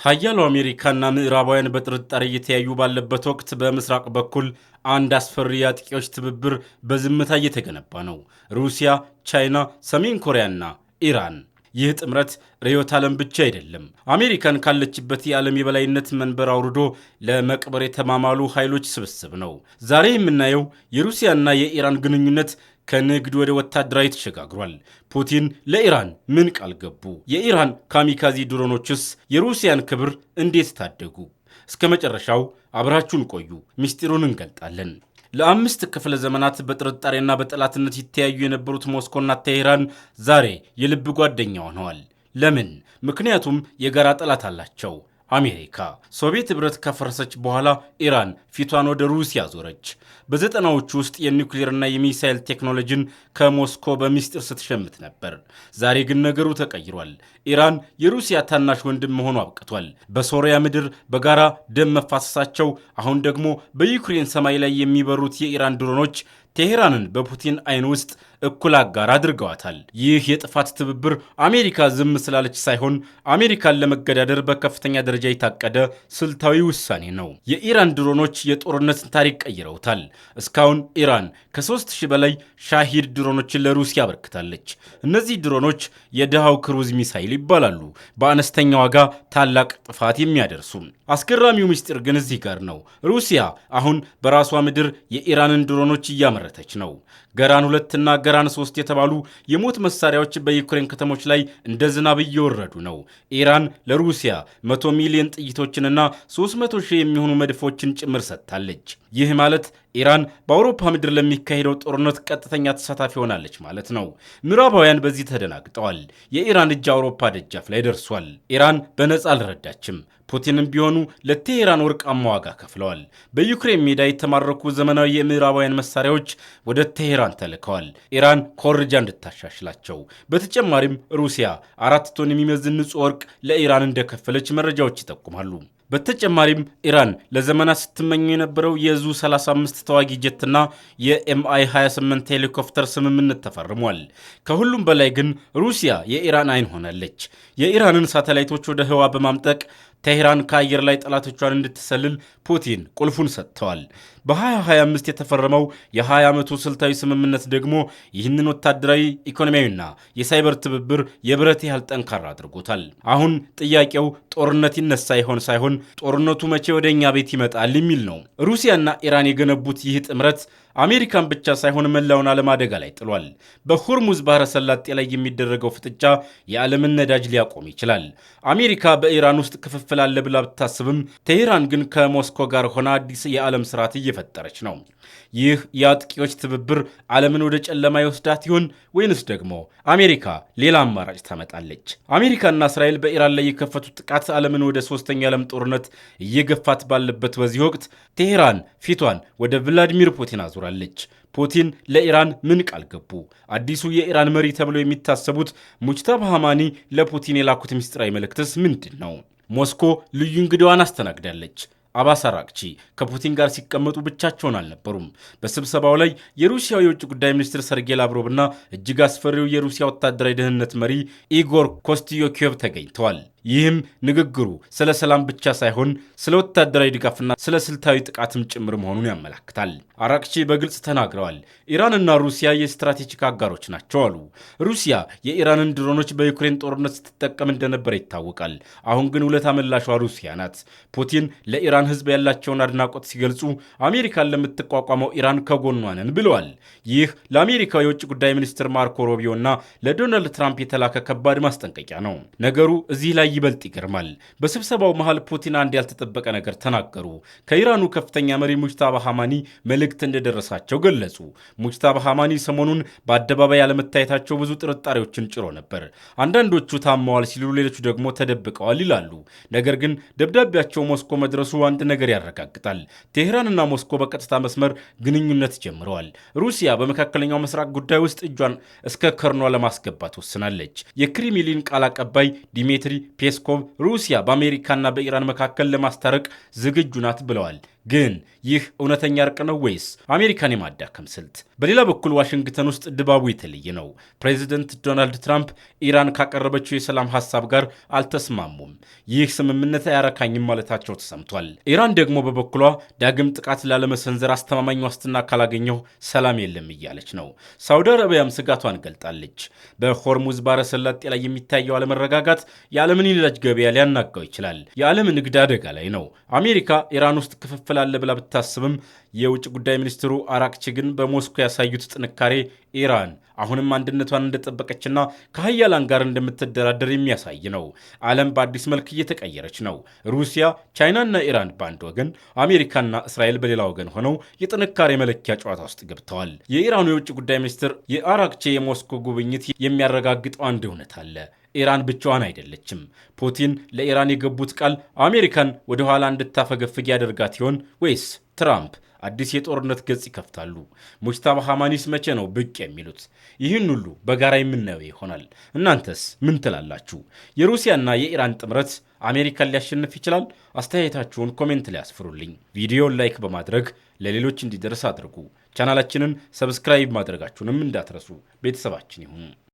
ሀያሉ አሜሪካና ምዕራባውያን በጥርጣሬ እየተያዩ ባለበት ወቅት በምስራቅ በኩል አንድ አስፈሪ የአጥቂዎች ትብብር በዝምታ እየተገነባ ነው። ሩሲያ፣ ቻይና፣ ሰሜን ኮሪያና ኢራን። ይህ ጥምረት ርዕዮተ ዓለም ብቻ አይደለም። አሜሪካን ካለችበት የዓለም የበላይነት መንበር አውርዶ ለመቅበር የተማማሉ ኃይሎች ስብስብ ነው። ዛሬ የምናየው የሩሲያና የኢራን ግንኙነት ከንግድ ወደ ወታደራዊ ተሸጋግሯል። ፑቲን ለኢራን ምን ቃል ገቡ? የኢራን ካሚካዚ ድሮኖችስ የሩሲያን ክብር እንዴት ታደጉ? እስከ መጨረሻው አብራችሁን ቆዩ፣ ምስጢሩን እንገልጣለን። ለአምስት ክፍለ ዘመናት በጥርጣሬና በጠላትነት ይተያዩ የነበሩት ሞስኮና ቴሄራን ዛሬ የልብ ጓደኛ ሆነዋል። ለምን? ምክንያቱም የጋራ ጠላት አላቸው። አሜሪካ። ሶቪየት ኅብረት ከፈረሰች በኋላ ኢራን ፊቷን ወደ ሩሲያ ዞረች። በዘጠናዎቹ ውስጥ የኒውክሌርና የሚሳይል ቴክኖሎጂን ከሞስኮ በሚስጥር ስትሸምት ነበር። ዛሬ ግን ነገሩ ተቀይሯል። ኢራን የሩሲያ ታናሽ ወንድም መሆኑ አብቅቷል። በሶሪያ ምድር በጋራ ደም መፋሰሳቸው፣ አሁን ደግሞ በዩክሬን ሰማይ ላይ የሚበሩት የኢራን ድሮኖች ቴሄራንን በፑቲን አይን ውስጥ እኩል አጋር አድርገዋታል። ይህ የጥፋት ትብብር አሜሪካ ዝም ስላለች ሳይሆን አሜሪካን ለመገዳደር በከፍተኛ ደረጃ የታቀደ ስልታዊ ውሳኔ ነው። የኢራን ድሮኖች የጦርነትን ታሪክ ቀይረውታል። እስካሁን ኢራን ከ3000 በላይ ሻሂድ ድሮኖችን ለሩሲያ አበርክታለች። እነዚህ ድሮኖች የድሃው ክሩዝ ሚሳይል ይባላሉ፣ በአነስተኛ ዋጋ ታላቅ ጥፋት የሚያደርሱ። አስገራሚው ምስጢር ግን እዚህ ጋር ነው። ሩሲያ አሁን በራሷ ምድር የኢራንን ድሮኖች እያመረተች ነው። ገራን 2 እና ገራን 3 የተባሉ የሞት መሳሪያዎች በዩክሬን ከተሞች ላይ እንደ ዝናብ እየወረዱ ነው። ኢራን ለሩሲያ 100 ሚሊዮን ጥይቶችንና 300 ሺህ የሚሆኑ መድፎችን ጭምር ሰጥታለች። ይህ ማለት ኢራን በአውሮፓ ምድር ለሚካሄደው ጦርነት ቀጥተኛ ተሳታፊ ሆናለች ማለት ነው። ምዕራባውያን በዚህ ተደናግጠዋል። የኢራን እጅ አውሮፓ ደጃፍ ላይ ደርሷል። ኢራን በነፃ አልረዳችም። ፑቲንም ቢሆኑ ለቴሄራን ወርቃማ ዋጋ ከፍለዋል። በዩክሬን ሜዳ የተማረኩ ዘመናዊ የምዕራባውያን መሳሪያዎች ወደ ቴሄራን ተልከዋል፣ ኢራን ኮርጃ እንድታሻሽላቸው። በተጨማሪም ሩሲያ 4 ቶን የሚመዝን ንጹህ ወርቅ ለኢራን እንደከፈለች መረጃዎች ይጠቁማሉ። በተጨማሪም ኢራን ለዘመናት ስትመኘው የነበረው የዙ 35 ተዋጊ ጀትና የኤምአይ 28 ሄሊኮፕተር ስምምነት ተፈርሟል። ከሁሉም በላይ ግን ሩሲያ የኢራን አይን ሆናለች። የኢራንን ሳተላይቶች ወደ ህዋ በማምጠቅ ቴሄራን ከአየር ላይ ጠላቶቿን እንድትሰልል ፑቲን ቁልፉን ሰጥተዋል። በ2025 የተፈረመው የ20 ዓመቱ ስልታዊ ስምምነት ደግሞ ይህንን ወታደራዊ፣ ኢኮኖሚያዊና የሳይበር ትብብር የብረት ያህል ጠንካራ አድርጎታል። አሁን ጥያቄው ጦርነት ይነሳ ይሆን ሳይሆን ጦርነቱ መቼ ወደ እኛ ቤት ይመጣል የሚል ነው። ሩሲያና ኢራን የገነቡት ይህ ጥምረት አሜሪካን ብቻ ሳይሆን መላውን ዓለም አደጋ ላይ ጥሏል። በሆርሙዝ ባህረ ሰላጤ ላይ የሚደረገው ፍጥጫ የዓለምን ነዳጅ ሊያቆም ይችላል። አሜሪካ በኢራን ውስጥ ክፍፍል አለ ብላ ብታስብም ቴሄራን ግን ከሞስኮ ጋር ሆና አዲስ የዓለም ስርዓት እየፈጠረች ነው። ይህ የአጥቂዎች ትብብር ዓለምን ወደ ጨለማ ይወስዳት ይሆን ወይንስ ደግሞ አሜሪካ ሌላ አማራጭ ታመጣለች? አሜሪካና እስራኤል በኢራን ላይ የከፈቱት ጥቃት ዓለምን ወደ ሶስተኛ ዓለም ጦርነት እየገፋት ባለበት በዚህ ወቅት ቴሄራን ፊቷን ወደ ቭላዲሚር ፑቲን አዙራለች። ፑቲን ለኢራን ምን ቃል ገቡ? አዲሱ የኢራን መሪ ተብለው የሚታሰቡት ሙጅተባ ሐማኒ ለፑቲን የላኩት ምስጢራዊ መልእክትስ ምንድን ነው? ሞስኮ ልዩ እንግዳዋን አስተናግዳለች። አባስ አራግቺ ከፑቲን ጋር ሲቀመጡ ብቻቸውን አልነበሩም። በስብሰባው ላይ የሩሲያው የውጭ ጉዳይ ሚኒስትር ሰርጌይ ላቭሮቭና እጅግ አስፈሪው የሩሲያ ወታደራዊ ደህንነት መሪ ኢጎር ኮስትዮኪዮቭ ተገኝተዋል። ይህም ንግግሩ ስለ ሰላም ብቻ ሳይሆን ስለ ወታደራዊ ድጋፍና ስለ ስልታዊ ጥቃትም ጭምር መሆኑን ያመላክታል። አራክቺ በግልጽ ተናግረዋል። ኢራንና ሩሲያ የስትራቴጂክ አጋሮች ናቸው አሉ። ሩሲያ የኢራንን ድሮኖች በዩክሬን ጦርነት ስትጠቀም እንደነበረ ይታወቃል። አሁን ግን ውለታ መላሿ ሩሲያ ናት። ፑቲን ለኢራን ሕዝብ ያላቸውን አድናቆት ሲገልጹ አሜሪካን ለምትቋቋመው ኢራን ከጎኗ ነን ብለዋል። ይህ ለአሜሪካው የውጭ ጉዳይ ሚኒስትር ማርኮ ሮቢዮ እና ለዶናልድ ትራምፕ የተላከ ከባድ ማስጠንቀቂያ ነው። ነገሩ እዚህ ላይ ይበልጥ ይገርማል። በስብሰባው መሃል ፑቲን አንድ ያልተጠበቀ ነገር ተናገሩ። ከኢራኑ ከፍተኛ መሪ ሙጅተባ ሐማኒ መልእክት እንደደረሳቸው ገለጹ። ሙጅተባ ሐማኒ ሰሞኑን በአደባባይ ያለመታየታቸው ብዙ ጥርጣሬዎችን ጭሮ ነበር። አንዳንዶቹ ታመዋል ሲሉ፣ ሌሎቹ ደግሞ ተደብቀዋል ይላሉ። ነገር ግን ደብዳቤያቸው ሞስኮ መድረሱ አንድ ነገር ያረጋግጣል። ቴሄራንና ሞስኮ በቀጥታ መስመር ግንኙነት ጀምረዋል። ሩሲያ በመካከለኛው ምስራቅ ጉዳይ ውስጥ እጇን እስከ ከርኗ ለማስገባት ወስናለች። የክሬምሊን ቃል አቀባይ ዲሜትሪ ፔስኮቭ ሩሲያ በአሜሪካና በኢራን መካከል ለማስታረቅ ዝግጁ ናት ብለዋል። ግን ይህ እውነተኛ እርቅ ነው ወይስ አሜሪካን የማዳከም ስልት? በሌላ በኩል ዋሽንግተን ውስጥ ድባቡ የተለየ ነው። ፕሬዚደንት ዶናልድ ትራምፕ ኢራን ካቀረበችው የሰላም ሀሳብ ጋር አልተስማሙም። ይህ ስምምነት አያረካኝም ማለታቸው ተሰምቷል። ኢራን ደግሞ በበኩሏ ዳግም ጥቃት ላለመሰንዘር አስተማማኝ ዋስትና ካላገኘሁ ሰላም የለም እያለች ነው። ሳውዲ አረቢያም ስጋቷን ገልጣለች። በሆርሙዝ ባህረ ሰላጤ ላይ የሚታየው አለመረጋጋት የዓለምን የነዳጅ ገበያ ሊያናጋው ይችላል። የዓለም ንግድ አደጋ ላይ ነው። አሜሪካ ኢራን ውስጥ ክፍፍል አለ ብላ ብታስብም የውጭ ጉዳይ ሚኒስትሩ አራክቺ ግን በሞስኮ ያሳዩት ጥንካሬ ኢራን አሁንም አንድነቷን እንደጠበቀችና ከሀያላን ጋር እንደምትደራደር የሚያሳይ ነው። ዓለም በአዲስ መልክ እየተቀየረች ነው። ሩሲያ፣ ቻይናና ኢራን በአንድ ወገን፣ አሜሪካና እስራኤል በሌላ ወገን ሆነው የጥንካሬ መለኪያ ጨዋታ ውስጥ ገብተዋል። የኢራኑ የውጭ ጉዳይ ሚኒስትር የአራክቺ የሞስኮ ጉብኝት የሚያረጋግጠው አንድ እውነት አለ። ኢራን ብቻዋን አይደለችም። ፑቲን ለኢራን የገቡት ቃል አሜሪካን ወደ ኋላ እንድታፈገፍግ ያደርጋት ይሆን ወይስ ትራምፕ አዲስ የጦርነት ገጽ ይከፍታሉ? ሙጅታባ ሐማኒስ መቼ ነው ብቅ የሚሉት? ይህን ሁሉ በጋራ የምናየው ይሆናል። እናንተስ ምን ትላላችሁ? የሩሲያና የኢራን ጥምረት አሜሪካን ሊያሸንፍ ይችላል? አስተያየታችሁን ኮሜንት ላይ አስፍሩልኝ። ቪዲዮን ላይክ በማድረግ ለሌሎች እንዲደርስ አድርጉ። ቻናላችንን ሰብስክራይብ ማድረጋችሁንም እንዳትረሱ። ቤተሰባችን ይሁኑ።